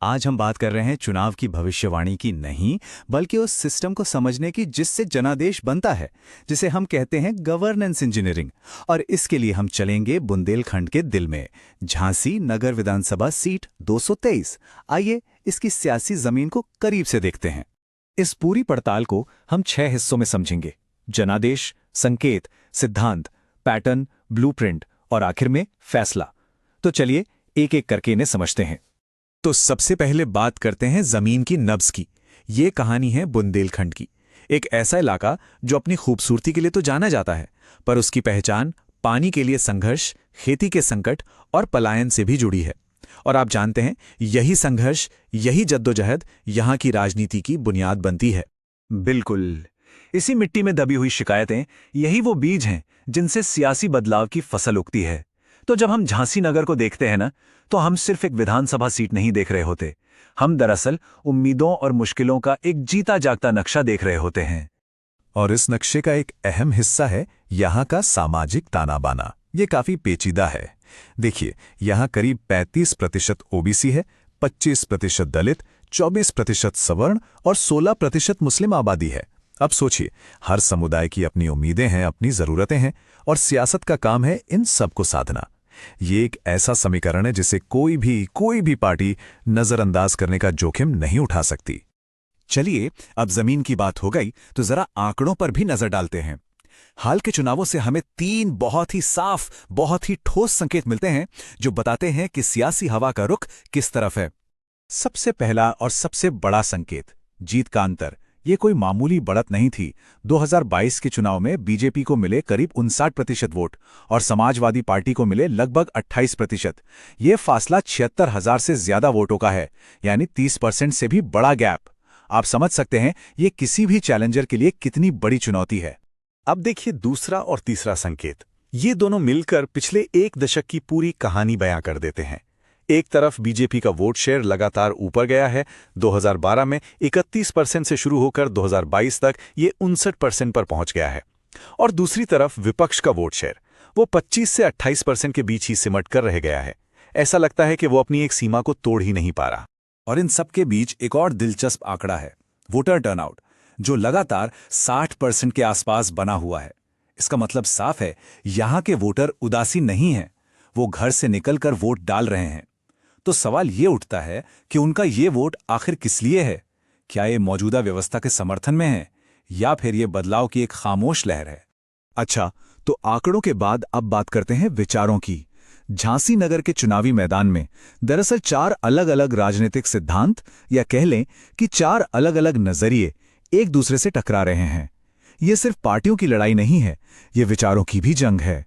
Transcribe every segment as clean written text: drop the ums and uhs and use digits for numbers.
आज हम बात कर रहे हैं चुनाव की भविष्यवाणी की नहीं, बल्कि उस सिस्टम को समझने की जिससे जनादेश बनता है, जिसे हम कहते हैं गवर्नेंस इंजीनियरिंग। और इसके लिए हम चलेंगे बुंदेलखंड के दिल में, झांसी नगर विधानसभा सीट 223। आइए इसकी सियासी जमीन को करीब से देखते हैं। इस पूरी पड़ताल को हम 6 हिस्सों में समझेंगे: जनादेश, संकेत, सिद्धांत, पैटर्न, ब्लूप्रिंट और आखिर में फैसला। तो चलिए एक एक करके इन्हें समझते हैं। तो सबसे पहले बात करते हैं जमीन की नब्ज की। ये कहानी है बुंदेलखंड की, एक ऐसा इलाका जो अपनी खूबसूरती के लिए तो जाना जाता है, पर उसकी पहचान पानी के लिए संघर्ष, खेती के संकट और पलायन से भी जुड़ी है। और आप जानते हैं, यही संघर्ष, यही जद्दोजहद यहां की राजनीति की बुनियाद बनती है। बिल्कुल, इसी मिट्टी में दबी हुई शिकायतें, यही वो बीज हैं जिनसे सियासी बदलाव की फसल उगती है। तो जब हम झांसी नगर को देखते हैं ना, तो हम सिर्फ एक विधानसभा सीट नहीं देख रहे होते, हम दरअसल उम्मीदों और मुश्किलों का एक जीता जागता नक्शा देख रहे होते हैं। और इस नक्शे का एक अहम हिस्सा है यहाँ का सामाजिक ताना बाना। ये काफी पेचीदा है। देखिए, यहाँ करीब 35% ओबीसी है, 25% दलित, 24% सवर्ण और 16% मुस्लिम आबादी है। अब सोचिए, हर समुदाय की अपनी उम्मीदें हैं, अपनी जरूरतें हैं, और सियासत का काम है इन सबको साधना। ये एक ऐसा समीकरण है जिसे कोई भी पार्टी नजरअंदाज करने का जोखिम नहीं उठा सकती। चलिए, अब जमीन की बात हो गई तो जरा आंकड़ों पर भी नजर डालते हैं। हाल के चुनावों से हमें 3 बहुत ही साफ, बहुत ही ठोस संकेत मिलते हैं जो बताते हैं कि सियासी हवा का रुख किस तरफ है। सबसे पहला और सबसे बड़ा संकेत, जीत का अंतर। ये कोई मामूली बढ़त नहीं थी। 2022 के चुनाव में बीजेपी को मिले करीब 59% वोट और समाजवादी पार्टी को मिले लगभग 28%। ये फासला 76,000 से ज्यादा वोटों का है, यानी 30% से भी बड़ा गैप। आप समझ सकते हैं ये किसी भी चैलेंजर के लिए कितनी बड़ी चुनौती है। अब देखिए दूसरा और तीसरा संकेत। ये दोनों मिलकर पिछले 1 दशक की पूरी कहानी बयां कर देते हैं। एक तरफ बीजेपी का वोट शेयर लगातार ऊपर गया है। 2012 में 31% से शुरू होकर 2022 तक ये 59% पर पहुंच गया है। और दूसरी तरफ विपक्ष का वोट शेयर, वो 25 से 28% के बीच ही सिमट कर रह गया है। ऐसा लगता है कि वो अपनी एक सीमा को तोड़ ही नहीं पा रहा। और इन सबके बीच एक और दिलचस्प आंकड़ा है, वोटर टर्नआउट, जो लगातार 60% के आसपास बना हुआ है। इसका मतलब साफ है, यहां के वोटर उदासीन नहीं हैं, वो घर से निकलकर वोट डाल रहे हैं। तो सवाल ये उठता है कि उनका ये वोट आखिर किस लिए है? क्या ये मौजूदा व्यवस्था के समर्थन में है, या फिर ये बदलाव की एक खामोश लहर है? अच्छा, तो आंकड़ों के बाद अब बात करते हैं विचारों की। झांसी नगर के चुनावी मैदान में दरअसल 4 अलग-अलग राजनीतिक सिद्धांत, या कह लें कि 4 अलग-अलग नजरिए एक दूसरे से टकरा रहे हैं। ये सिर्फ पार्टियों की लड़ाई नहीं है, ये विचारों की भी जंग है।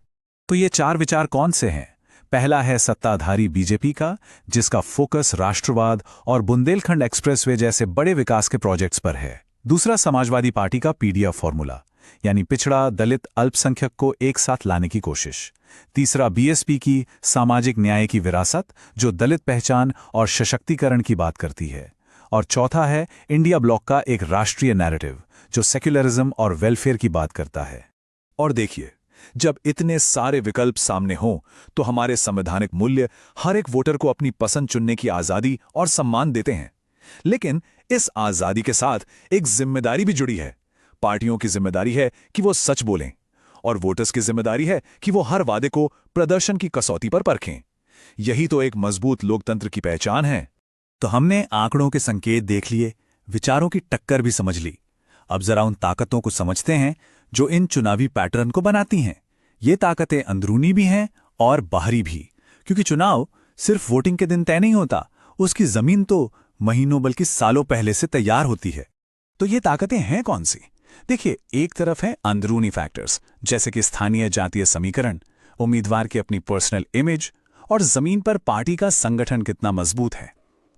तो ये 4 विचार कौन से हैं? पहला है सत्ताधारी बीजेपी का, जिसका फोकस राष्ट्रवाद और बुंदेलखंड एक्सप्रेसवे जैसे बड़े विकास के प्रोजेक्ट्स पर है। दूसरा समाजवादी पार्टी का पीडीएफ फॉर्मूला, यानी पिछड़ा, दलित, अल्पसंख्यक को एक साथ लाने की कोशिश। तीसरा बीएसपी की सामाजिक न्याय की विरासत, जो दलित पहचान और सशक्तिकरण की बात करती है। और चौथा है इंडिया ब्लॉक का एक राष्ट्रीय नैरेटिव, जो सेक्युलरिज्म और वेलफेयर की बात करता है। और देखिए, जब इतने सारे विकल्प सामने हों, तो हमारे संवैधानिक मूल्य हर एक वोटर को अपनी पसंद चुनने की आजादी और सम्मान देते हैं। लेकिन इस आजादी के साथ एक जिम्मेदारी भी जुड़ी है। पार्टियों की जिम्मेदारी है कि वो सच बोलें, और वोटर्स की जिम्मेदारी है कि वो हर वादे को प्रदर्शन की कसौटी पर परखें। यही तो एक मजबूत लोकतंत्र की पहचान है। तो हमने आंकड़ों के संकेत देख लिए, विचारों की टक्कर भी समझ ली। अब जरा उन ताकतों को समझते हैं जो इन चुनावी पैटर्न को बनाती हैं। ये ताकतें अंदरूनी भी हैं और बाहरी भी, क्योंकि चुनाव सिर्फ वोटिंग के दिन तय नहीं होता, उसकी जमीन तो महीनों बल्कि सालों पहले से तैयार होती है। तो ये ताकतें हैं कौन सी? देखिए, एक तरफ है अंदरूनी फैक्टर्स, जैसे कि स्थानीय जातीय समीकरण, उम्मीदवार की अपनी पर्सनल इमेज और जमीन पर पार्टी का संगठन कितना मजबूत है।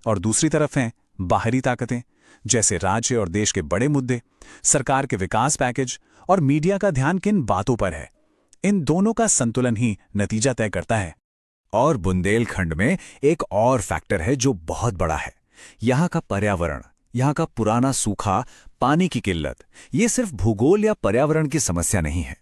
और दूसरी तरफ हैं बाहरी ताकतें, जैसे राज्य और देश के बड़े मुद्दे, सरकार के विकास पैकेज और मीडिया का ध्यान किन बातों पर है। इन दोनों का संतुलन ही नतीजा तय करता है। और बुंदेलखंड में एक और फैक्टर है जो बहुत बड़ा है, यहाँ का पर्यावरण, यहाँ का पुराना सूखा, पानी की किल्लत। ये सिर्फ भूगोल या पर्यावरण की समस्या नहीं है,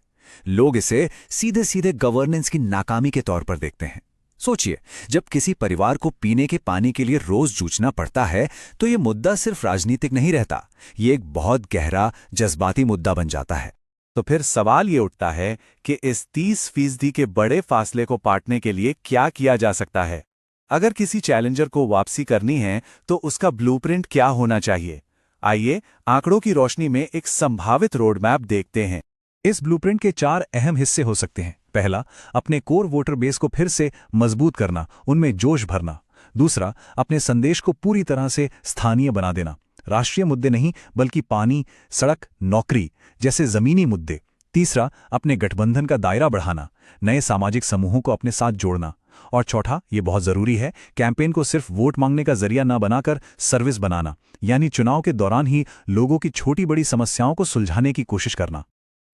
लोग इसे सीधे सीधे गवर्नेंस की नाकामी के तौर पर देखते हैं। सोचिए, जब किसी परिवार को पीने के पानी के लिए रोज जूझना पड़ता है तो ये मुद्दा सिर्फ राजनीतिक नहीं रहता, ये एक बहुत गहरा जज्बाती मुद्दा बन जाता है। तो फिर सवाल ये उठता है कि इस 30% के बड़े फासले को पाटने के लिए क्या किया जा सकता है? अगर किसी चैलेंजर को वापसी करनी है तो उसका ब्लूप्रिंट क्या होना चाहिए? आइए आंकड़ों की रोशनी में एक संभावित रोडमैप देखते हैं। इस ब्लूप्रिंट के 4 अहम हिस्से हो सकते हैं। पहला, अपने कोर वोटर बेस को फिर से मजबूत करना, उनमें जोश भरना। दूसरा, अपने संदेश को पूरी तरह से स्थानीय बना देना, राष्ट्रीय मुद्दे नहीं बल्कि पानी, सड़क, नौकरी जैसे जमीनी मुद्दे। तीसरा, अपने गठबंधन का दायरा बढ़ाना, नए सामाजिक समूहों को अपने साथ जोड़ना। और चौथा, ये बहुत जरूरी है, कैंपेन को सिर्फ वोट मांगने का जरिया न बनाकर सर्विस बनाना, यानी चुनाव के दौरान ही लोगों की छोटी बड़ी समस्याओं को सुलझाने की कोशिश करना।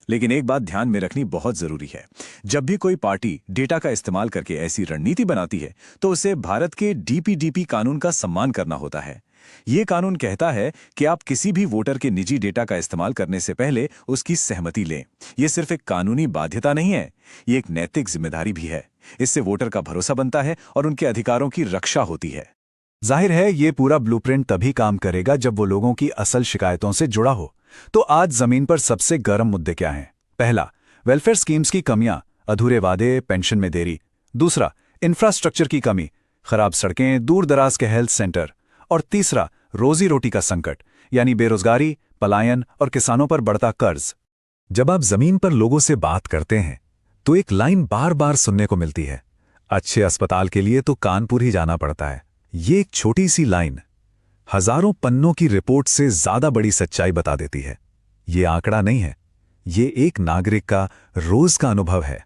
लेकिन एक बात ध्यान में रखनी बहुत जरूरी है, जब भी कोई पार्टी डेटा का इस्तेमाल करके ऐसी रणनीति बनाती है तो उसे भारत के डीपीडीपी कानून का सम्मान करना होता है। ये कानून कहता है कि आप किसी भी वोटर के निजी डेटा का इस्तेमाल करने से पहले उसकी सहमति लें। ये सिर्फ एक कानूनी बाध्यता नहीं है, ये एक नैतिक जिम्मेदारी भी है। इससे वोटर का भरोसा बनता है और उनके अधिकारों की रक्षा होती है। जाहिर है ये पूरा ब्लूप्रिंट तभी काम करेगा जब वो लोगों की असल शिकायतों से जुड़ा हो। तो आज जमीन पर सबसे गर्म मुद्दे क्या हैं? पहला, वेलफेयर स्कीम्स की कमियां, अधूरे वादे, पेंशन में देरी। दूसरा, इंफ्रास्ट्रक्चर की कमी, खराब सड़कें, दूर दराज के हेल्थ सेंटर। और तीसरा, रोजी रोटी का संकट, यानी बेरोजगारी, पलायन और किसानों पर बढ़ता कर्ज। जब आप जमीन पर लोगों से बात करते हैं तो एक लाइन बार बार सुनने को मिलती है, अच्छे अस्पताल के लिए तो कानपुर ही जाना पड़ता है। ये एक छोटी सी लाइन हजारों पन्नों की रिपोर्ट से ज्यादा बड़ी सच्चाई बता देती है। ये आंकड़ा नहीं है, ये एक नागरिक का रोज का अनुभव है।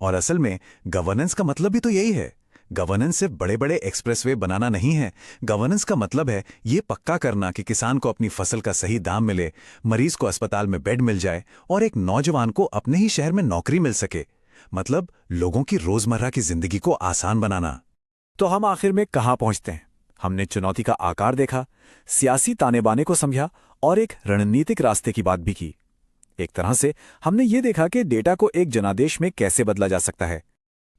और असल में गवर्नेंस का मतलब भी तो यही है। गवर्नेंस सिर्फ बड़े बड़े एक्सप्रेसवे बनाना नहीं है। गवर्नेंस का मतलब है ये पक्का करना कि किसान को अपनी फसल का सही दाम मिले, मरीज को अस्पताल में बेड मिल जाए और एक नौजवान को अपने ही शहर में नौकरी मिल सके। मतलब लोगों की रोजमर्रा की जिंदगी को आसान बनाना। तो हम आखिर में कहाँ पहुंचते हैं? हमने चुनौती का आकार देखा, सियासी ताने बाने को समझा और एक रणनीतिक रास्ते की बात भी की। एक तरह से हमने ये देखा कि डेटा को एक जनादेश में कैसे बदला जा सकता है।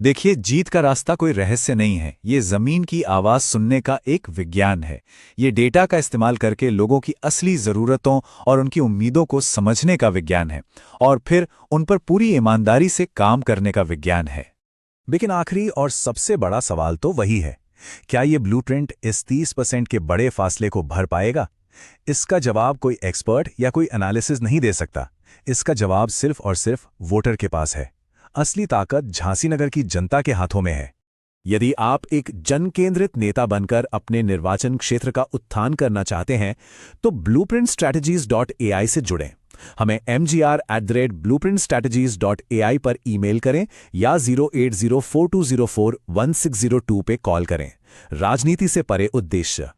देखिए, जीत का रास्ता कोई रहस्य नहीं है, ये जमीन की आवाज सुनने का एक विज्ञान है। ये डेटा का इस्तेमाल करके लोगों की असली जरूरतों और उनकी उम्मीदों को समझने का विज्ञान है और फिर उन पर पूरी ईमानदारी से काम करने का विज्ञान है। लेकिन आखिरी और सबसे बड़ा सवाल तो वही है, क्या ये ब्लूप्रिंट इस 30% के बड़े फासले को भर पाएगा? इसका जवाब कोई एक्सपर्ट या कोई एनालिसिस नहीं दे सकता। इसका जवाब सिर्फ और सिर्फ वोटर के पास है। असली ताकत झांसी नगर की जनता के हाथों में है। यदि आप एक जन केंद्रित नेता बनकर अपने निर्वाचन क्षेत्र का उत्थान करना चाहते हैं तो blueprintstrategies.ai से जुड़ें। हमें mgr@blueprintstrategies.ai पर ईमेल करें या 08042041602 पे कॉल करें। राजनीति से परे उद्देश्य।